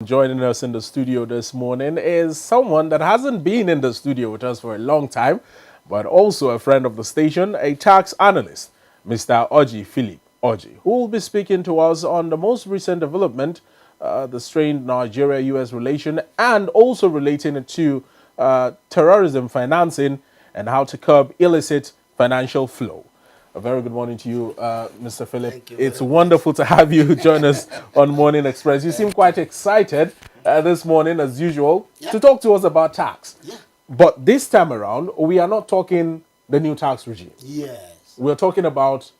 Joining us in the studio this morning is someone that hasn't been in the studio with us for a long time, but also a friend of the station, a tax analyst, Mr. Orji Philip Oriji, who will be speaking to us on the most recent development, the strained Nigeria-US relation, and also relating it to terrorism financing and how to curb illicit financial flow. A very good morning to you, Mr. Philip. Thank you It's very much. wonderful to have you join us on Morning Express. You seem quite excited this morning, as usual, Yeah. to talk to us about tax. Yeah. But this time around, we are not talking the new tax regime. Yes. We're talking about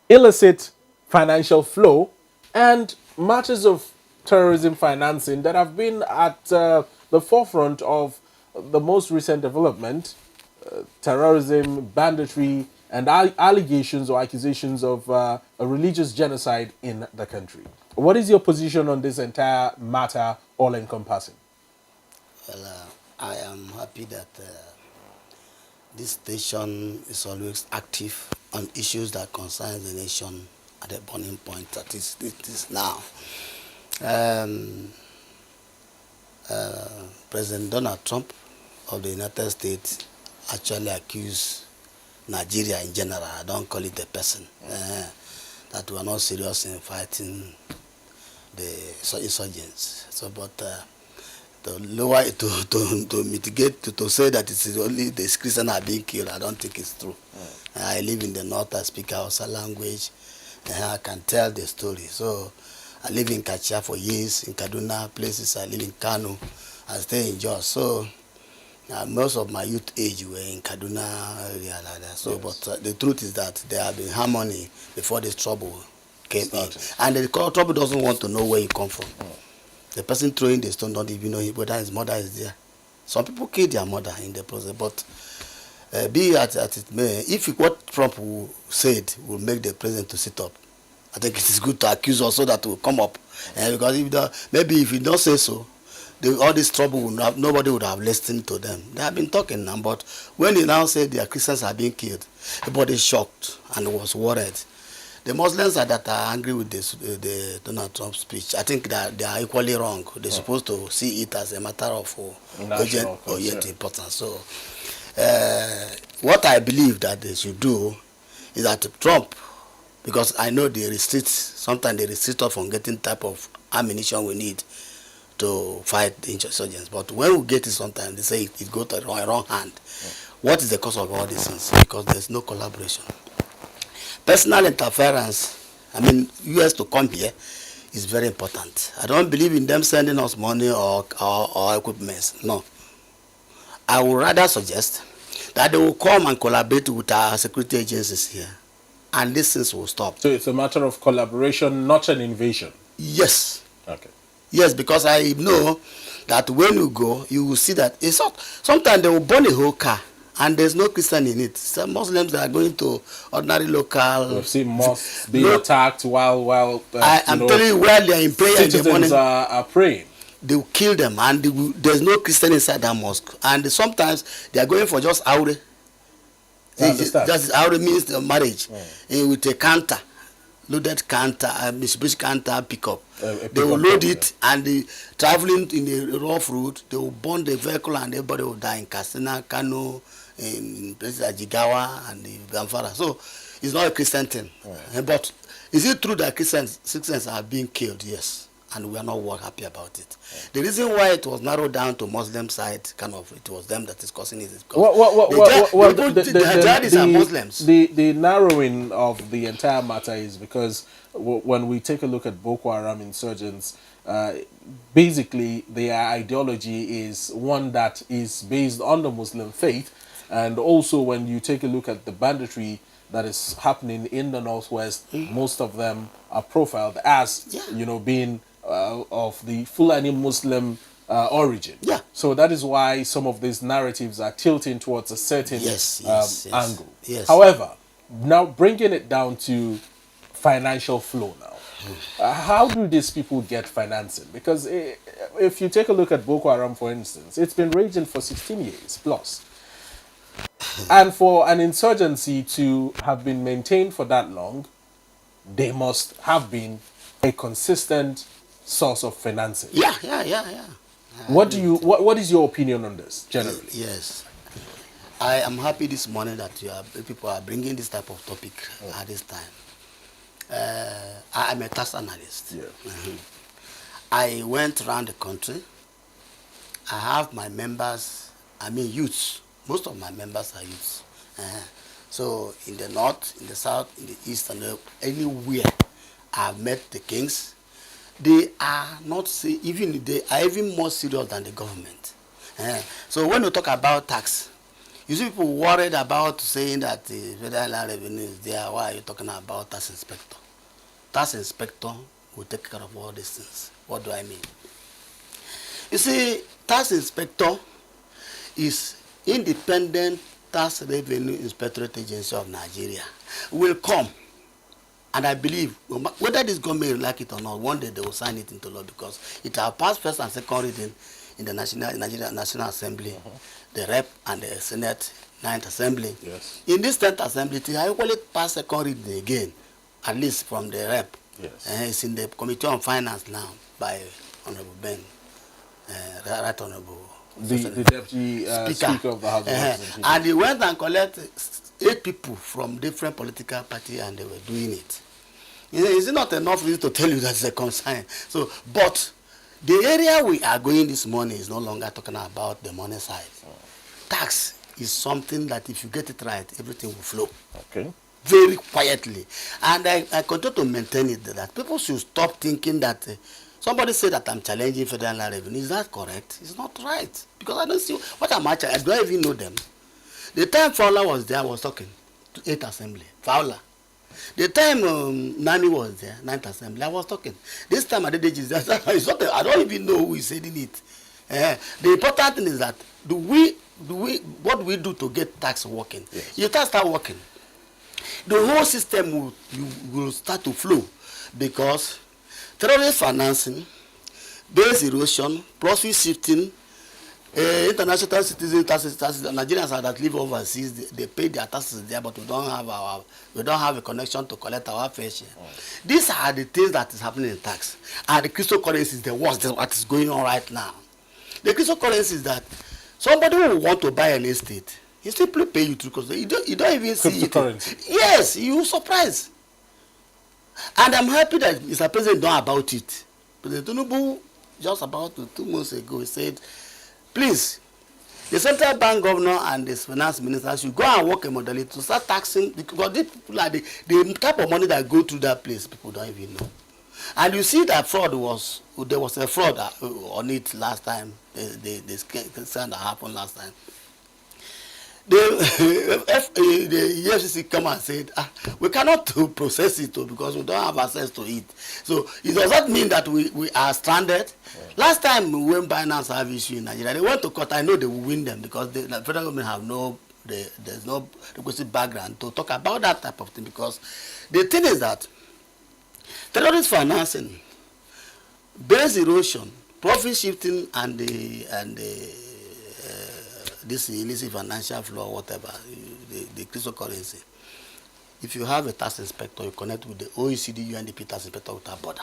illicit financial flow and matters of terrorism financing that have been at the forefront of the most recent development, terrorism, banditry, and allegations or accusations of a religious genocide in the country. What is your position on this entire matter, all encompassing? Well, I am happy that this station is always active on issues that concern the nation at a burning point that it is now. Um, President Donald Trump of the United States actually accused Nigeria in general, I don't call it a person, that we are not serious in fighting the insurgents. So, but to lower it, to mitigate, to say that it's only the Christians are being killed, I don't think it's true. I live in the north, I speak Hausa language, and I can tell the story. So I live in Kachia for years, in Kaduna places, I live in Kano, I stay in Jos. So most of my youth age were in Kaduna area like that. So, yes. But the truth is that there have been harmony before this trouble came in. And the trouble doesn't want to know where you come from. The person throwing the stone don't even know whether his mother is there. Some people kill their mother in the process, but be as it may, if what Trump said will make the president to sit up, I think it is good to accuse also that will come up. Because maybe if he don't say so, all this trouble nobody would have listened to them. They have been talking now, but when they now say their Christians are being killed, everybody shocked and was worried. The Muslims that are angry with the Donald Trump speech, I think that they are equally wrong. They're supposed to see it as a matter of urgent importance. So, what I believe that they should do is that Trump, because I know sometimes they restrict us from getting type of ammunition we need to fight the insurgents. But when we get it sometimes, they say it goes to the wrong hand. What is the cause of all these things? Because there's no collaboration. Personal interference, I mean, US to come here is very important. I don't believe in them sending us money or equipment. No. I would rather suggest that they will come and collaborate with our security agencies here. And these things will stop. So it's a matter of collaboration, not an invasion? Yes. Okay. Yes, because I know that when you go, you will see that it's not. Sometimes they will burn a whole car and there's no Christian in it. Some Muslims are going to ordinary local. We've seen mosques being attacked while I'm telling you, while they are in prayer in the morning, are praying. They will kill them, and there's no Christian inside that mosque. And sometimes they are going for just aure. Just aure means the marriage with a canter. Loaded canter, Mitsubishi canter pickup. They will load it and they traveling in the rough route. They will burn the vehicle and everybody will die in Katsina, Kano, in places like Jigawa and the Zamfara. So it's not a Christian thing. But is it true that Christians are being killed? Yes. And we are not happy about it. The reason why it was narrowed down to Muslim side, kind of, it was them that is causing it. The jihadis are Muslims. The narrowing of the entire matter is because when we take a look at Boko Haram insurgents, basically their ideology is one that is based on the Muslim faith. And also when you take a look at the banditry that is happening in the Northwest, most of them are profiled as, being of the Fulani Muslim origin. Yeah. So that is why some of these narratives are tilting towards a certain angle. Yes. However, now bringing it down to financial flow now. How do these people get financing? Because if you take a look at Boko Haram, for instance, it's been raging for 16 years plus. And for an insurgency to have been maintained for that long, they must have been a consistent source of financing. Yeah. What is your opinion on this generally? Yes. I am happy this morning that people are bringing this type of topic at this time. I am a tax analyst. Yeah. I went around the country. I have my members, youths. Most of my members are youths. So in the north, in the south, in the east, and anywhere I've met the kings, they are not they are even more serious than the government. So when we talk about tax, you see people worried about saying that the federal revenue is there. Why are you talking about tax inspector? Tax inspector will take care of all these things. What do I mean? You see, tax inspector is independent tax revenue inspectorate agency of Nigeria. Will come, and I believe whether this government like it or not, one day they will sign it into law because it has passed first and second reading in the Nigeria National Assembly, the Rep and the Senate 9th Assembly. Yes. In this 10th Assembly, it has equally passed second reading again, at least from the Rep. Yes. It's in the Committee on Finance now by Honorable Ben, Right Honorable The Deputy Speaker of the House of Representatives. And he went and collected 8 people from different political parties and they were doing it. Is it not enough for you to tell you that's a concern? So, but the area we are going this morning is no longer talking about the money side. Tax is something that if you get it right, everything will flow. Okay. Very quietly. And I continue to maintain it that people should stop thinking that somebody said that I'm challenging federal revenue. Is that correct? It's not right. Because I don't see what am I challenging. Do I even know them? The time Fowler was there, I was talking to 8th Assembly. Fowler. The time Nami was there, 9th Assembly, I was talking. This time Adedeji is there. I don't even know who is saying it. The important thing is that what do we do to get tax working? Yes. You tax start working. The whole system will start to flow because terrorist financing, base erosion, profit shifting, international citizen taxes, Nigerians that live overseas, they pay their taxes there, but we don't have a connection to collect our fair share. These are the things that is happening in tax. And the cryptocurrency is the worst. That's what is going on right now. The cryptocurrency is that somebody who want to buy an estate, he simply pay you through because you don't even see it. Yes, you surprised. And I'm happy that Mr. President know about it. President Tinubu, just about 2 months ago, he said, please, the central bank governor and the finance minister should go and work a modality to start taxing because these people are the type of money that go through that place, people don't even know. And you see that there was a fraud on it last time, the scam that happened last time. The EFCC come and said, we cannot process it because we don't have access to it. So it does not mean that we are stranded. Yeah. Last time when Binance have issue in Nigeria, they went to court. I know they will win them because the federal government have there's no requisite background to talk about that type of thing because the thing is that terrorist financing, base erosion, profit shifting, and this illicit financial flow or whatever, the cryptocurrency. If you have a tax inspector, you connect with the OECD UNDP tax inspector without border.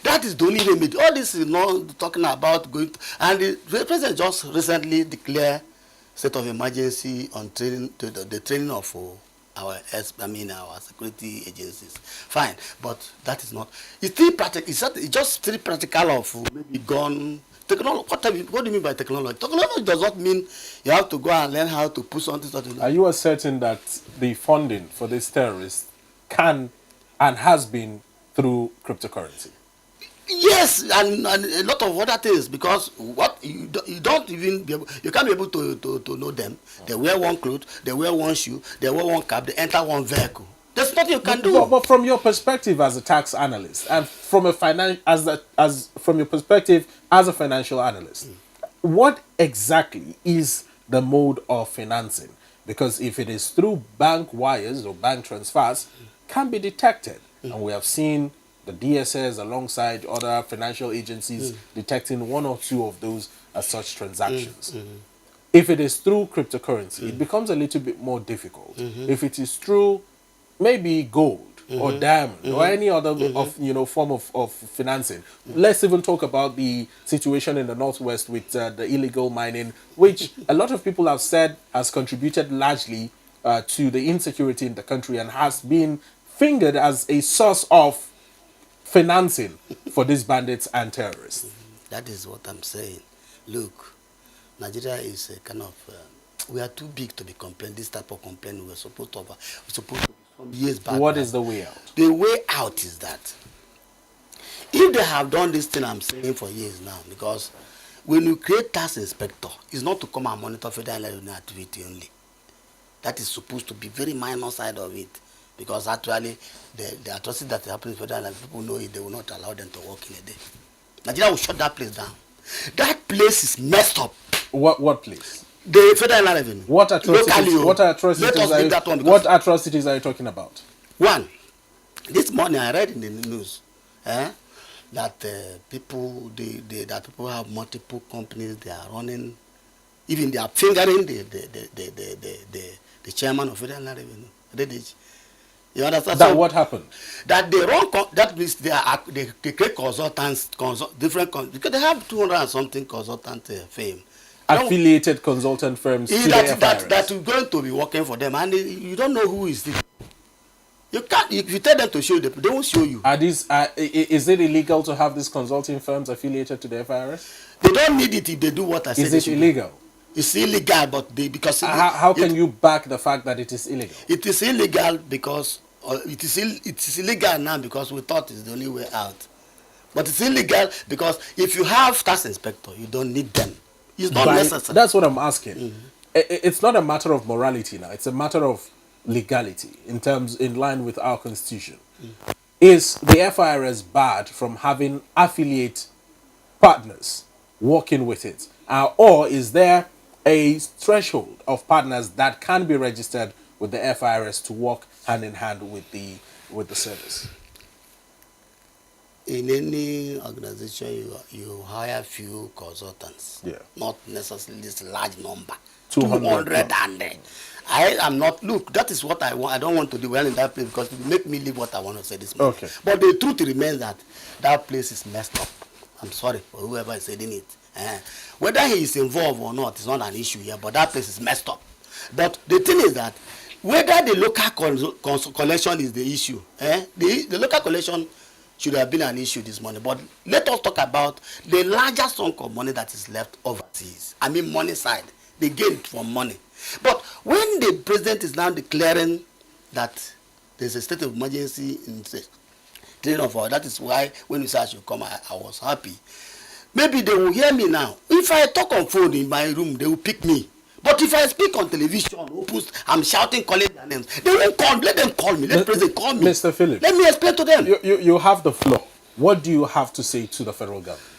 That is the only remedy. All this is not talking about going to, and the president just recently declared state of emergency on training, the training of our security agencies. Fine, but that is not. It's still practical. It's just still practical of maybe gun. Technology. What do you mean by technology? Technology does not mean you have to go and learn how to put something. Are you asserting that the funding for these terrorists can and has been through cryptocurrency? Yes, and a lot of other things because what you don't even be able, you can't be able to know them. They wear one clothes, they wear one shoe, they wear one cap, they enter one vehicle. There's nothing you can do. But from your perspective as a tax analyst and from a from your perspective as a financial analyst, what exactly is the mode of financing? Because if it is through bank wires or bank transfers, can be detected. And we have seen the DSS alongside other financial agencies detecting 1 or 2 of those as such transactions. If it is through cryptocurrency, it becomes a little bit more difficult. If it is through maybe gold, or diamond or any other of form of financing. Let's even talk about the situation in the Northwest with the illegal mining, which a lot of people have said has contributed largely to the insecurity in the country and has been fingered as a source of financing for these bandits and terrorists. That is what I'm saying. Look, Nigeria is a kind of we are too big to be complaining. This type of complaint we're supposed to be some years back. What is the way out? The way out is that if they have done this thing I'm saying for years now, because when you create tax inspector, it's not to come and monitor federal revenue activity only. That is supposed to be very minor side of it, because actually the atrocity that happens in federal revenue, people know it, they will not allow them to work in a day. Nigeria will shut that place down. That place is messed up. What place? The federal revenue. What atrocities? Locally, what atrocities are you talking about? One, this morning I read in the news that people have multiple companies. They are running, even they are fingering the chairman of federal revenue. You understand? That what happened? That they run. That means they create consultants, because they have 200 and something consultant firm. Affiliated consultant firms to that is going to be working for them, and you don't know who is it. You can't. If you tell them to show them, they won't show you. Are these? Is it illegal to have these consulting firms affiliated to the FIRS? They don't need it if they do what I said. Is it illegal? It's illegal, but because how can you back the fact that it is illegal? It is illegal because it is illegal now because we thought it's the only way out. But it's illegal because if you have tax inspector, you don't need them. It's not necessary. That's what I'm asking. It's not a matter of morality now. It's a matter of legality in line with our constitution. Is the FIRS barred from having affiliate partners working with it, or is there a threshold of partners that can be registered with the FIRS to work hand in hand with the service? In any organization, you hire few consultants. Yeah. Not necessarily this large number. 200 and I am not. Look, that is what I want. I don't want to do well in that place because it will make me leave what I want to say this morning. Okay. But the truth remains that place is messed up. I'm sorry for whoever is saying it. Whether he is involved or not is not an issue here, but that place is messed up. But the thing is that whether the local collection is the issue, the local collection should have been an issue this morning. But let us talk about the largest chunk of money that is left overseas. I mean money side. They gain from money. But when the president is now declaring that there's a state of emergency in the train of our, that is why when you said I should come, I was happy. Maybe they will hear me now. If I talk on phone in my room, they will pick me. But if I speak on television, I'm shouting, calling their names, they won't call. Let them call me. Let the president call me. Mr. Philip, let me explain to them. You have the floor. What do you have to say to the federal government?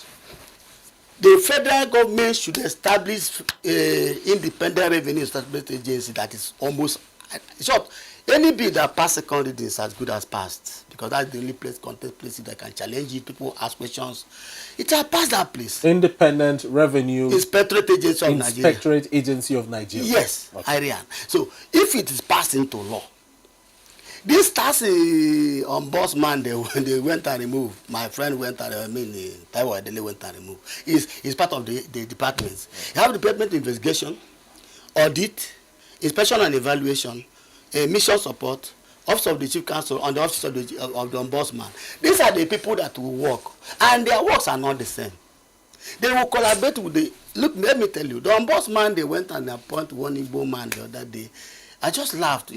The federal government should establish independent revenue establishment agency that is almost short. Any bill that passes second reading is as good as passed, because that's the only place that can challenge it. People ask questions. It has passed that place. Independent Revenue Inspectorate Agency of Nigeria. Yes, okay. Irian. So if it is passed into law, this tax ombudsman they went and removed. My friend went and Taiwo Adele went and removed. Is part of the departments. You have department investigation, audit, inspection and evaluation, mission support, office of the chief counsel, and the office of the ombudsman. These are the people that will work, and their works are not the same. They will collaborate with the. Look, let me tell you, the ombudsman they went and appointed one Igbo man the other day. I just laughed.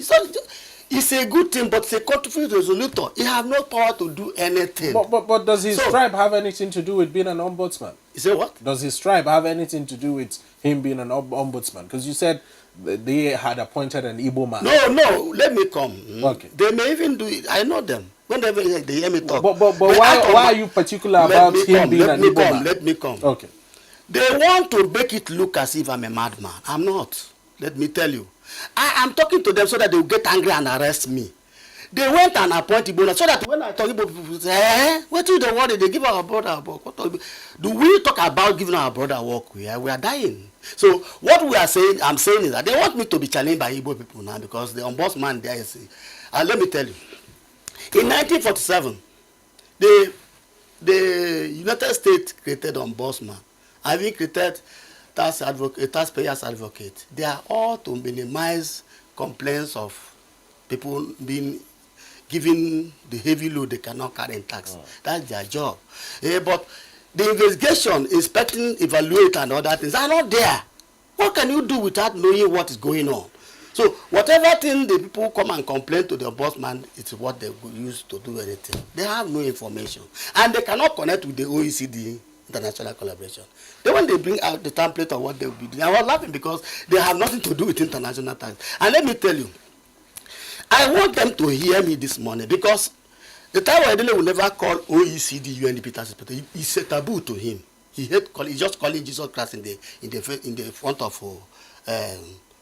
It's a good thing, but it's a conflict resolutor. He have no power to do anything. But does his tribe have anything to do with being an ombudsman? You say what? Does his tribe have anything to do with him being an ombudsman? Because you said they had appointed an Igbo man. No, let me come. Okay. They may even do it. I know them. Whenever they hear me talk. But why are you particular about him being an Igbo man? Let me come. Okay. They want to make it look as if I'm a madman. I'm not. Let me tell you. I am talking to them so that they will get angry and arrest me. They went and appointed Igbo so that when I talk about people say, what do they want? They give our brother work. Do we talk about giving our brother work? We are dying. So what I'm saying is that they want me to be challenged by Igbo people now because the ombudsman there is. Let me tell you, In 1947, the United States created ombudsman, and we created taxpayers advocate. They are all to minimize complaints of people being given the heavy load they cannot carry in tax. That's their job. But the investigation, inspecting, evaluate, and other things are not there. What can you do without knowing what is going on? So whatever thing the people come and complain to the ombudsman, it's what they use to do anything. They have no information, and they cannot connect with the OECD, international collaboration. Then when they bring out the template of what they will be doing, I was laughing because they have nothing to do with international tax. And let me tell you, I want them to hear me this morning, because the time Edele will never call OECD UNDP tax inspector. It's a taboo to him. He just calling Jesus Christ in the front of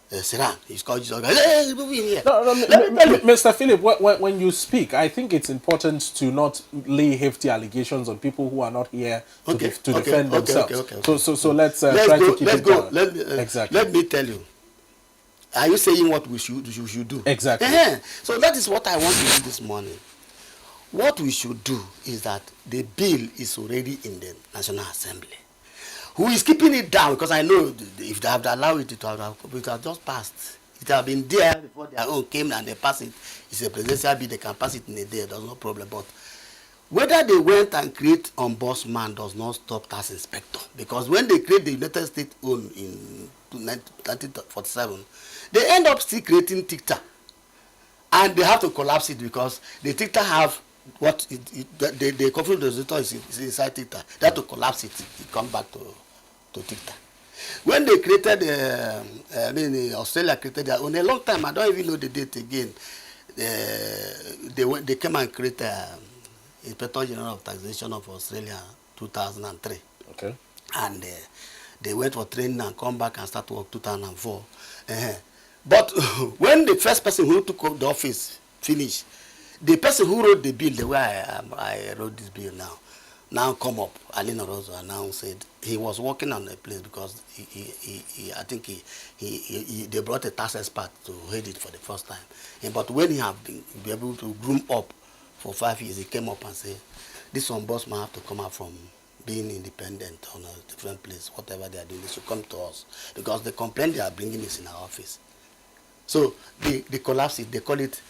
Siran. He's called Jesus Christ. Hey, move in here. No, Mr. Philip, when you speak, I think it's important to not lay hefty allegations on people who are not here to defend themselves. So let's try to keep it down. Exactly. Let me tell you. Are you saying what we should do? Exactly. So that is what I want to do this morning. What we should do is that the bill is already in the National Assembly. Who is keeping it down? Because I know if they have allowed it to have just passed. It have been there before their own came and they passed it. It's a presidential bill, they can pass it in a day, there's no problem. But whether they went and create ombudsman does not stop tax inspector. Because when they create the United States own in 1947, they end up still creating TICTA. And they have to collapse it because the TICTA have what the conflict resolution is inside TICTA. They have to collapse it. It comes back to TICTA. When they created, Australia created their own a long time. I don't even know the date again. They came and created Inspector General of Taxation of Australia 2003. Okay. And they went for training and come back and start work 2004. But when the first person who took up the office finished, the person who wrote the bill, the way I wrote this bill now come up, Alina Rosso, and now said he was working on a place because I think they brought a tax expert to head it for the first time. But when he had been able to groom up for 5 years, he came up and said, this ombudsman have to come out from being independent on a different place, whatever they are doing, they should come to us because the complaint they are bringing is in our office. So they collapse it. They call it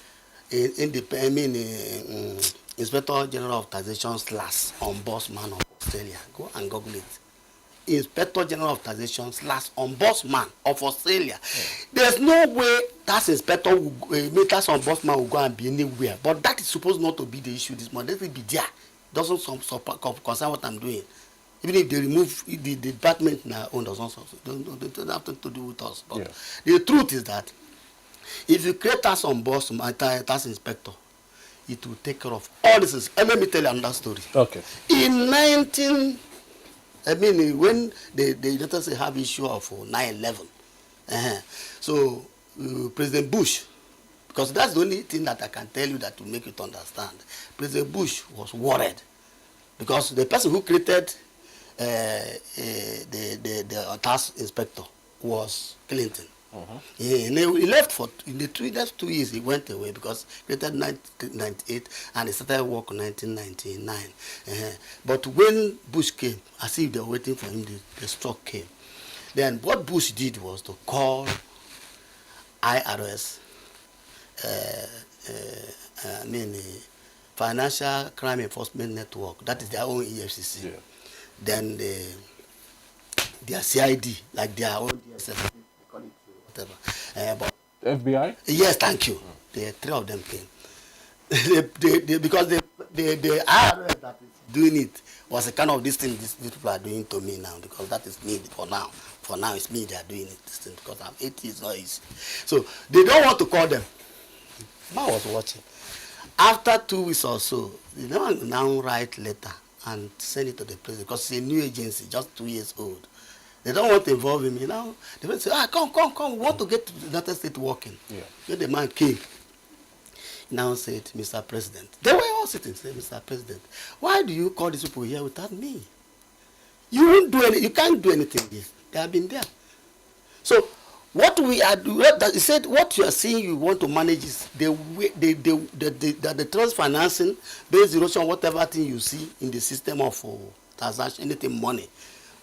Inspector General of Taxation / Ombudsman of Australia. Go and Google it. Inspector General of Taxation / Ombudsman of Australia. Yeah. There's no way tax inspector tax ombudsman will go and be anywhere. But that is supposed not to be the issue this morning. Let it be there. Doesn't concern what I'm doing. Even if they remove the department now, does not don't have to do with us. But the truth is that if you create tax ombudsman, tax inspector, it will take care of all this. And let me tell you another story. Okay. In when the United States have issue of 9/11, so President Bush, because that's the only thing that I can tell you that will make you to understand. President Bush was worried because the person who created the tax inspector was Clinton. He left in the 2 years. He went away because he created 1998 and he started work in 1999. But when Bush came, as if they were waiting for him, the stroke came. Then what Bush did was to call IRS, Financial Crime Enforcement Network. That is their own EFCC. Yeah. Then their CID, like their own DSS. But FBI? Yes, thank you. The three of them came. Because the IRS that is doing it was a kind of this thing these people are doing to me now, because that is me for now. For now, it's me they are doing it this thing because I'm 80, it's not easy. So they don't want to call them. I was watching. After 2 weeks or so, they now write letter and send it to the president because it's a new agency, just 2 years old. They don't want to involve him. Now they will say, come, we want to get to the United States working. Yeah. Then the man came. Now said, Mr. President. They were all sitting, said, Mr. President, why do you call these people here without me? You won't do anything. You can't do anything here. They have been there. So What we are doing, he said, what you are saying you want to manage is the way the trust financing based erosion, whatever thing you see in the system of transaction, anything money,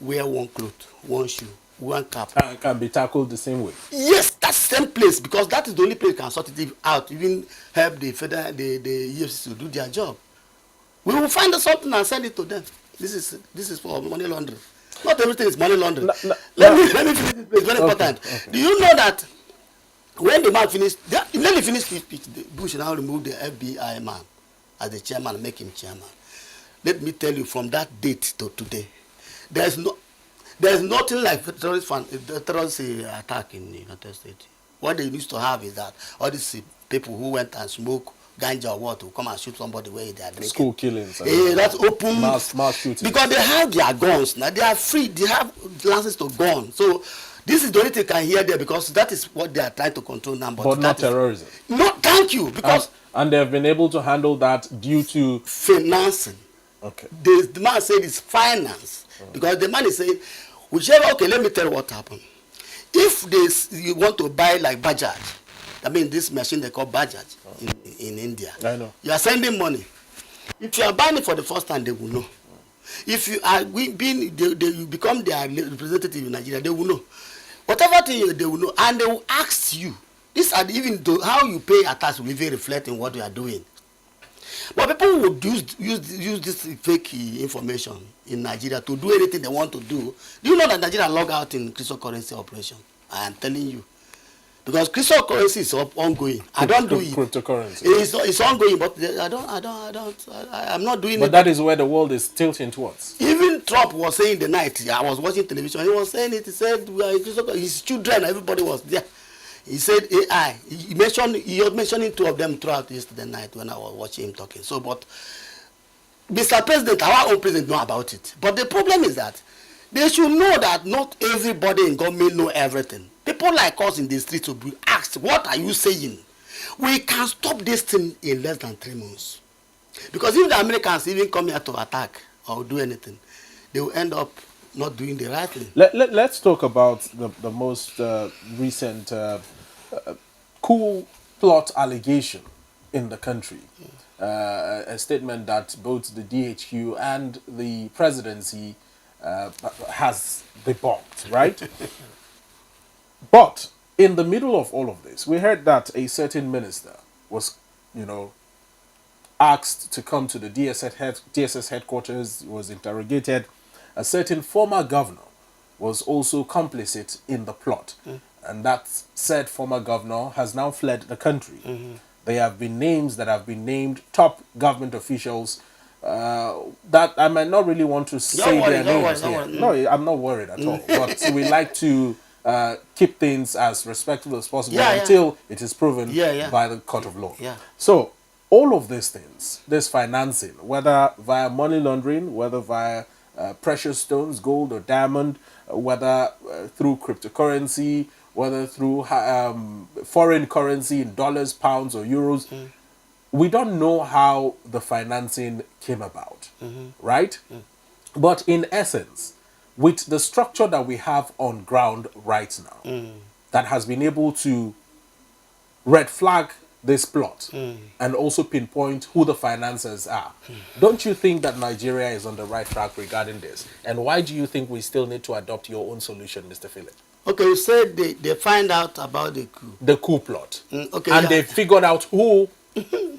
wear one cloth, one shoe, one cap. Can be tackled the same way. Yes, that's the same place, because that is the only place you can sort it out, even help the federal, the EFCC to do their job. We will find something and send it to them. This is for money laundering. Not everything is money laundering. Let me finish this place. Very important. Okay. Do you know that when the man finished, when he finished his speech, Bush now removed the FBI man as the chairman and make him chairman. Let me tell you, from that date to today, there's nothing like terrorist attack in the United States. What they used to have is that all these people who went and smoked ganja or what will come and shoot somebody where they are drinking. School killings. That's open. Mass shootings. Because they have their guns. Now they are free. They have license to gun. So this is the only thing you can hear there, because that is what they are trying to control now. But not terrorism. No, thank you. Because and they have been able to handle that due to financing. Okay. The man said it's finance. Because the man is saying, whichever, okay, let me tell you what happened. If you want to buy like Bajaj, I mean this machine they call Bajaj in India. I know. You are sending money. If you are buying it for the first time, they will know. If you are you become their representative in Nigeria, they will know. Whatever thing they will know, and they will ask you. These are even how you pay a tax will even reflect in what you are doing. But people would use this fake information in Nigeria to do anything they want to do. Do you know that Nigeria log out in cryptocurrency operation? I am telling you. Because cryptocurrency is ongoing. I don't do it. Cryptocurrency. It's ongoing, but I'm not doing it. But that is where the world is tilting towards. Even Trump was saying the night, I was watching television, he was saying it, he said, his children, everybody was there. He said AI. He was mentioning two of them throughout yesterday night when I was watching him talking. So, but Mr. President, our own president know about it. But the problem is that they should know that not everybody in government know everything. People like us in the streets will be asked, what are you saying? We can stop this thing in less than 3 months. Because if the Americans even come here to attack or do anything, they will end up not doing the right thing. Let's talk about the most recent coup plot allegation in the country. A statement that both the DHQ and the presidency has debunked, right? But in the middle of all of this, we heard that a certain minister was, asked to come to the DSS headquarters, was interrogated. A certain former governor was also complicit in the plot. And that said former governor has now fled the country. There have been names that have been named, top government officials, that I might not really want to say their names here. No, I'm not worried at all. But we like to keep things as respectful as possible until it is proven by the court of law. So all of these things, this financing, whether via money laundering, whether via precious stones, gold or diamond, whether through cryptocurrency, whether through foreign currency in dollars, pounds or euros, we don't know how the financing came about, right? But in essence, with the structure that we have on ground right now, that has been able to red flag this plot and also pinpoint who the financiers are, don't you think that Nigeria is on the right track regarding this? And why do you think we still need to adopt your own solution, Mr. Philip? Okay, you said they find out about the coup. The coup plot. Okay, and they figured out who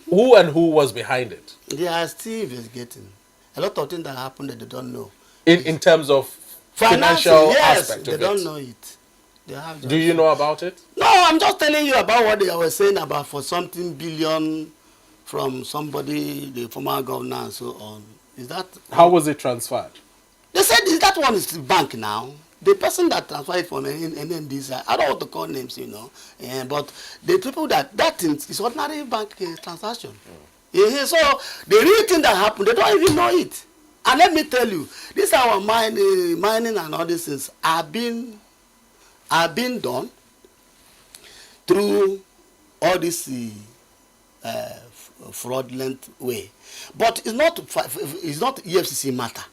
was behind it. They are still investigating. A lot of things that happened that they don't know. In terms of financial aspect of it. They don't know it. They have. Do you know about it? No, I'm just telling you about what they were saying about for something billion from somebody, the former governor and so on. Is that? How was it transferred? They said that one is the bank now. The person that transferred it from NNDC, I don't want to call names, but the people that thing is ordinary bank transaction. So the real thing that happened, they don't even know it. And let me tell you, this our mining and all these things are being done through all this fraudulent way. But it's not EFCC matter.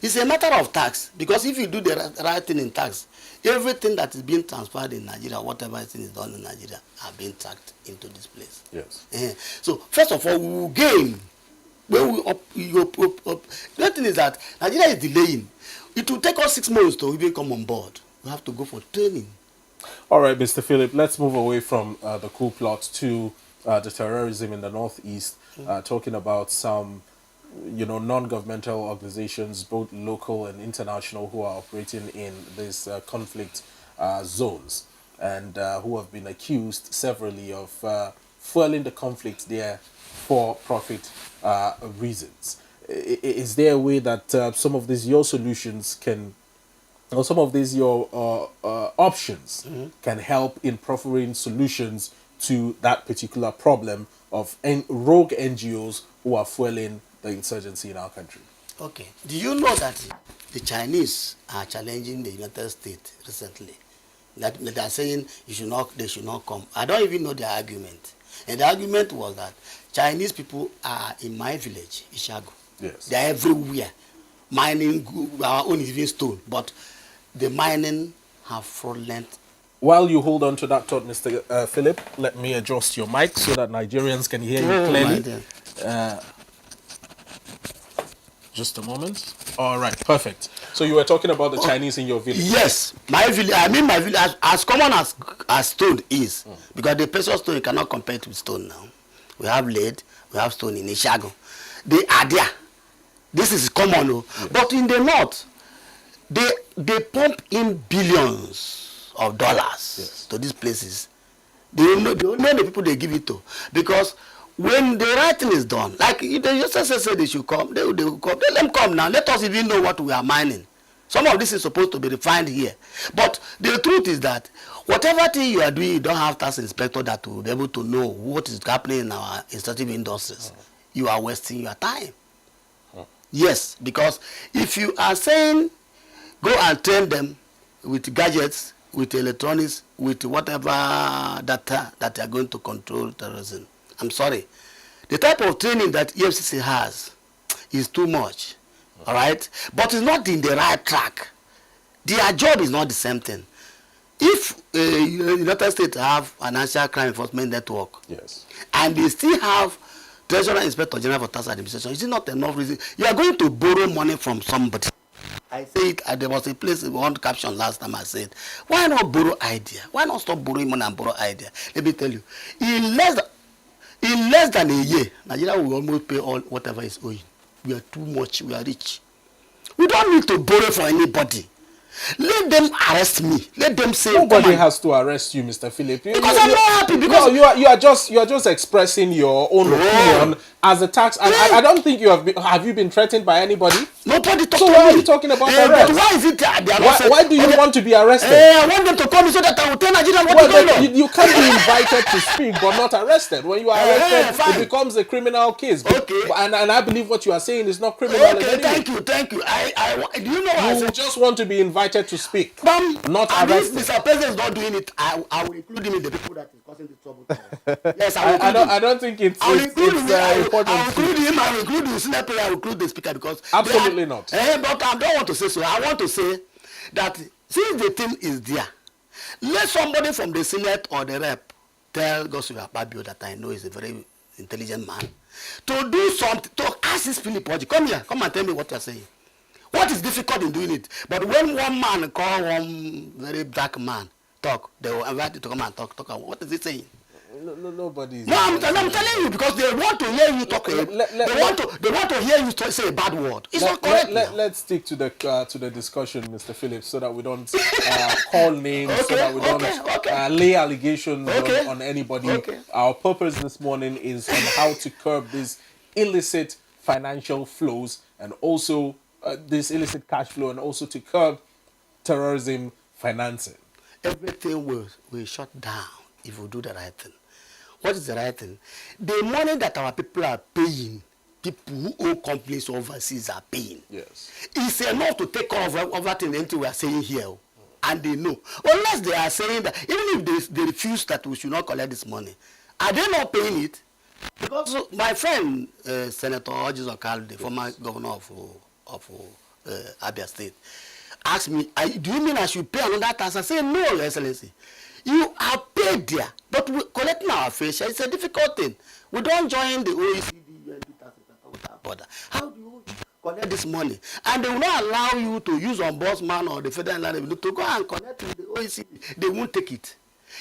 It's a matter of tax, because if you do the right thing in tax, everything that is being transferred in Nigeria, whatever thing is done in Nigeria, are being taxed into this place. Yes. So first of all, we will gain. When we up. The thing is that Nigeria is delaying. It will take us 6 months to even come on board. We have to go for training. All right, Mr. Philip, let's move away from the coup plot to the terrorism in the Northeast, talking about some, non-governmental organizations, both local and international, who are operating in these conflict zones and who have been accused severally of fueling the conflict there for profit reasons. Is there a way that some of these your solutions can, or some of these your options can help in proffering solutions to that particular problem of rogue NGOs who are fueling the insurgency in our country? Okay. Do you know that the Chinese are challenging the United States recently? That they are saying they should not come. I don't even know their argument. And the argument was that Chinese people are in my village, Ishago. Yes. They are everywhere. Mining, our own is even stone, but the mining have fraudulent. While you hold on to that thought, Mr. Philip, let me adjust your mic so that Nigerians can hear you clearly. Just a moment. All right, perfect. So you were talking about the Chinese in your village. Yes, my village. I mean, my village, as common as stone is, because the precious stone you cannot compare it with stone now. We have lead, we have stone in Ishago. They are there. This is common, yes. But in the north, they pump in billions of dollars, yes, to these places. They know the people they give it to, because when the right thing is done, like if they just say they should come, they will come. Let them come now. Let us even know what we are mining. Some of this is supposed to be refined here. But the truth is that whatever thing you are doing, you don't have tax inspector that will be able to know what is happening in our extractive industries. You are wasting your time. Yes, because if you are saying go and train them with gadgets, with electronics, with whatever data that they are going to control terrorism, I'm sorry. The type of training that EFCC has is too much. All right? But it's not in the right track. Their job is not the same thing. If United States have financial crime enforcement network, yes, and they still have Treasurer Inspector General for Tax Administration, is it not enough reason? You are going to borrow money from somebody. I say it, there was a place, one caption last time I said, why not borrow idea? Why not stop borrowing money and borrow idea? Let me tell you, in less than a year, Nigeria will almost pay all whatever is owing. We are too much, we are rich. We don't need to borrow for anybody. Let them arrest me. Let them say nobody has to arrest you, Mr. Philip. Because I'm not happy. Because no, you are just expressing your own opinion as a tax. And I don't think you have you been threatened by anybody? Nobody talked to me. So why are you talking about arrest? But why is it they are not why do you want to be arrested? I want them to come so that I will tell Nigeria what is going on. You can't be invited to speak but not arrested. When you are arrested, it becomes a criminal case. Okay. And I believe what you are saying is not criminal. Okay, thank you. Do you know why I said just want to be invited to speak, not arrested. If Mr. President is not doing it, I will include him in the people that is causing the trouble. Yes, I don't think it's important. I will include him. I will include the Senate player. I will include the speaker, because absolutely not. But I don't want to say so. I want to say that since the thing is there, let somebody from the Senate or the rep tell Gossip Akpabio that I know is a very intelligent man to do something, to ask this Philip Oriji, come here, come and tell me what you are saying. What is difficult in doing it? But when one man call one very dark man talk, they will invite you to come and talk. What is he saying? Nobody is. No, I'm telling you, because they want to hear you talk. They want to hear you say a bad word. It's not correct. Let's stick to the discussion, Mr. Phillips, so that we don't call names, so that we don't lay allegations on anybody. Okay. Our purpose this morning is on how to curb these illicit financial flows and also this illicit cash flow, and also to curb terrorism financing. Everything will shut down if we do the right thing. What is the right thing? The money that our people are paying, people who own companies overseas are paying, yes, it's enough to take care of everything anything we are saying here. And they know. Unless they are saying that, even if they refuse that we should not collect this money, are they not paying it? Because my friend, Senator Orji Philip Oriji, the former governor of Abia State, asked me, do you mean I should pay another tax? I say, no, Your Excellency. You are paid there, but we collecting our fair share. It's a difficult thing. We don't join the OECD without border. How do you collect this money? And they will not allow you to use ombudsman or the federal revenue to go and connect with the OECD. They won't take it.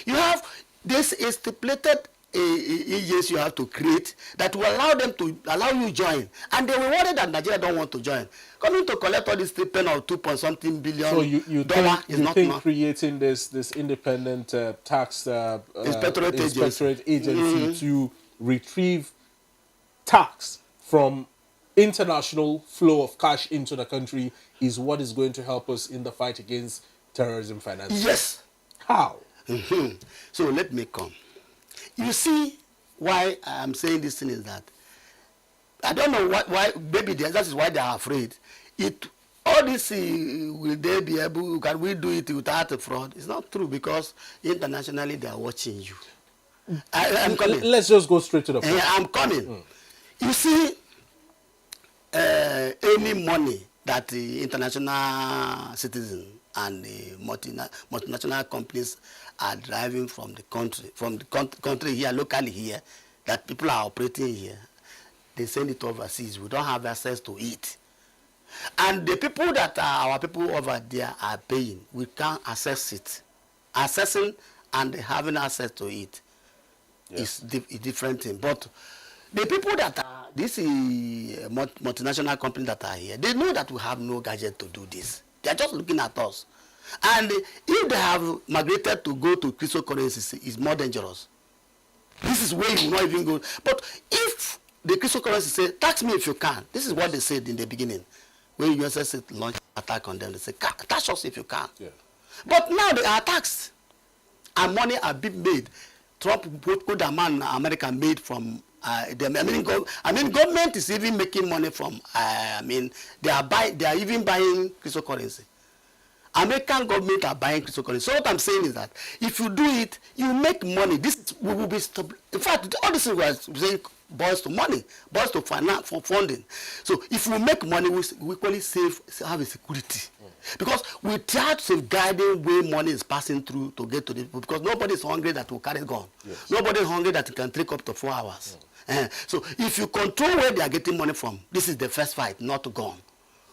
You have this is stipulated EJs you have to create that will allow them to allow you join, and they were worried that Nigeria don't want to join. Coming to collect all this stipend of $2.something billion. So you think creating this independent tax inspectorate agency to retrieve tax from international flow of cash into the country is what is going to help us in the fight against terrorism financing? Yes. How? So let me come. You see why I'm saying this thing is that I don't know why maybe that is why they are afraid. All this will they be able? Can we do it without a fraud? It's not true, because internationally they are watching you. I'm coming. Let's just go straight to the point. I'm coming. You see, any money that the international citizens and the multinational companies are driving from the country here, locally here, that people are operating here, they send it overseas. We don't have access to it. And the people that are our people over there are paying, we can't access it. Accessing and having access to it is a different thing. But the people that are, this is multinational companies that are here, they know that we have no gadget to do this. They are just looking at us. And if they have migrated to go to cryptocurrencies, it's more dangerous. This is where you will not even go. But if the cryptocurrency say, tax me if you can, this is what they said in the beginning. When USS launched attack on them, they say, tax us if you can. Yeah. But now they are taxed. And money are being made. Trump put a man America made from government is even making money from they are even buying cryptocurrency. American government are buying cryptocurrency. So what I'm saying is that if you do it, you make money. This will be stable. In fact, all this is what I'm saying boils to money, boils to finance for funding. So if we make money, we equally have a security. Because we try to safeguarding where money is passing through to get to the people. Because nobody is hungry that will carry gun. Yes. Nobody is hungry that can take up to 4 hours. So if you control where they are getting money from, this is the first fight, not gun.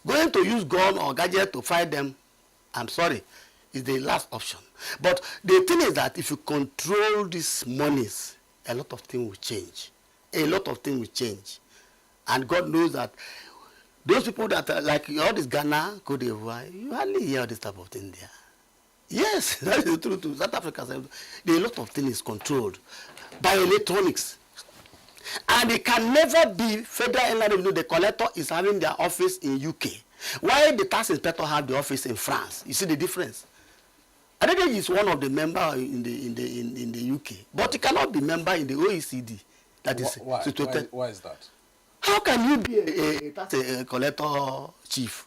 Going to use gun or gadget to fight them, I'm sorry, is the last option. But the thing is that if you control these monies, a lot of things will change. A lot of things will change. And God knows that those people that are like all this Ghana, Cote d'Ivoire, you hardly hear this type of thing there. Yes, that is the truth. South Africa, a lot of things is controlled by electronics. And it can never be federal inland revenue. The collector is having their office in UK. Why the tax inspector have the office in France? You see the difference. Leakage is one of the members in the UK, but it cannot be member in the OECD. That is situated. Why is that? How can you be a tax collector chief?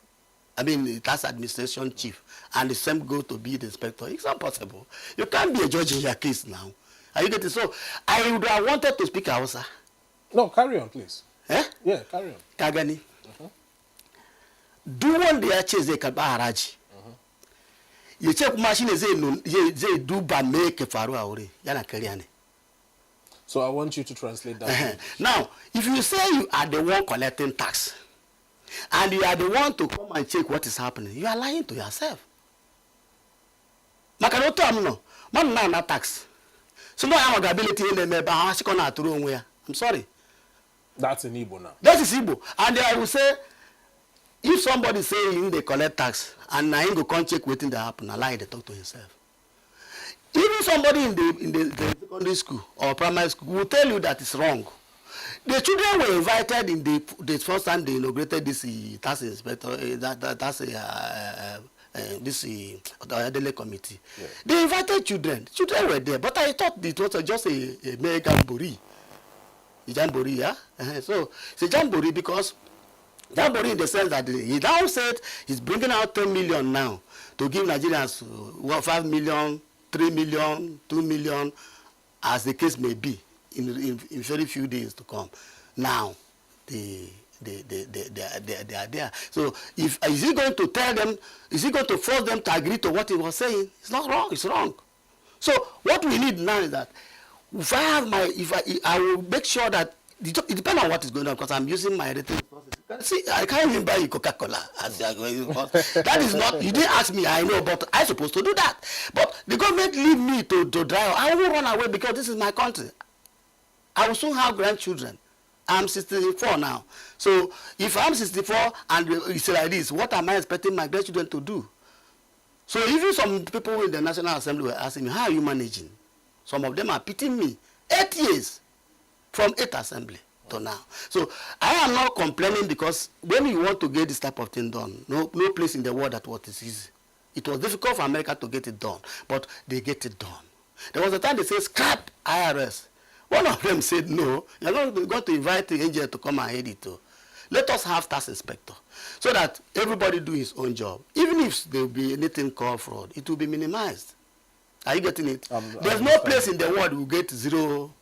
I mean, a tax administration chief, and the same go to be the inspector? It's not possible. You can't be a judge in your case now. Are you getting? So I would have wanted to speak Hausa. No, carry on, please. Eh? Yeah, carry on. Kagani. Duk wanda ya ce zai karba haraji, ya ce kuma shi ne zai duba me ke faru a wuri, yana kariya ne. So I want you to translate that. Now, if you say you are the one collecting tax, and you are the one to come and check what is happening, you are lying to yourself. Makaroto amno, man na tax. So no have ability in the member, I'm sorry. That's in Igbo now. That is Igbo. And I will say, if somebody say they collect tax and I go come check wetin dey happen, I lie, they talk to himself. Even somebody in the secondary school or primary school will tell you that it's wrong. The children were invited in the first time they inaugurated this tax inspector, this elderly committee. Yeah. They invited children. Children were there, but I thought it was just a mega jamboree. A jamboree, yeah. So it's a jamboree because jamboree in the sense that he now said he's bringing out 10 million now to give Nigerians 5 million, 3 million, 2 million, as the case may be, in very few days to come. Now, the they are there. So is he going to tell them, is he going to force them to agree to what he was saying? It's not wrong, it's wrong. So what we need now is that if I have my, I will make sure that it depends on what is going on, because I'm using my written resources. See, I can't even buy you Coca-Cola. That is not, you didn't ask me, I know, but I'm supposed to do that. But the government leave me to drive. I will run away because this is my country. I will soon have grandchildren. I'm 64 now. So if I'm 64 and it's like this, what am I expecting my grandchildren to do? So even some people in the National Assembly were asking me, how are you managing? Some of them are pitying me. 8 years from 8th Assembly to now. So I am not complaining, because when you want to get this type of thing done, no place in the world that what is easy. It was difficult for America to get it done, but they get it done. There was a time they said, scrap IRS. One of them said, no, you're not going to invite the angel to come and head it too. Let us have tax inspector, so that everybody do his own job. Even if there will be anything called fraud, it will be minimized. Are you getting it? There's no place in the world will get zero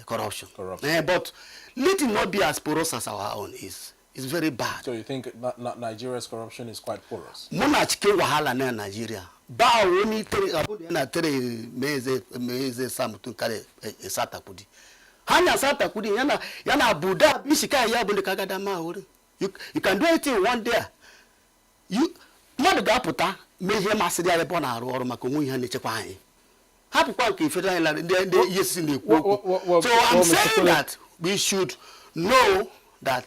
corruption. But let it not be as porous as our own is. It's very bad. So you think Nigeria's corruption is quite porous? Muna chicken wahala na Nigeria. Ba woni tere abu na tere meze samutun kare sata kudi. Hanya sata kudi yana buda bishika ya bunde kagada ma wori. You can do anything one day. You mmadụ ga-apụta mezie masịrị ya ebe ọ na-arụ ọrụ maka onwe ihe na-echekwa anyị. Hapụkwa nke federal ndị iyesi na-ekwu okwu. So I'm saying that we should know that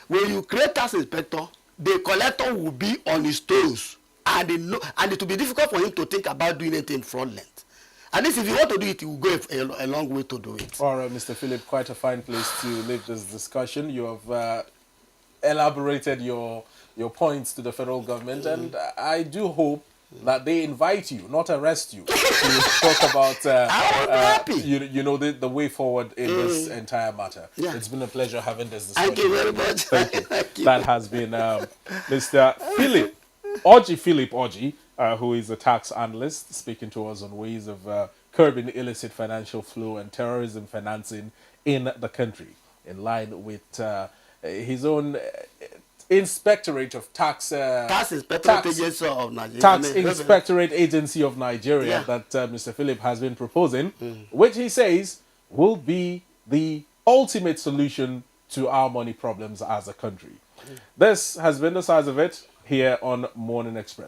when you create tax inspector, the collector will be on his toes, and it will be difficult for him to think about doing anything fraudulent. At least if you want to do it, you will go a long way to do it. All right, Mr. Philip, quite a fine place to leave this discussion. You have elaborated your points to the federal government, and I do hope that they invite you, not arrest you, to talk about you know, the way forward in this entire matter. Yeah. It's been a pleasure having this discussion. Thank you very much. Thank you. Thank you. That has been Mr. Philip Oriji, who is a tax analyst, speaking to us on ways of curbing illicit financial flow and terrorism financing in the country, in line with his own Inspectorate of Tax Agency of Nigeria. Tax Inspectorate Agency of Nigeria, that Mr. Philip has been proposing, which he says will be the ultimate solution to our money problems as a country. This has been the size of it here on Morning Express.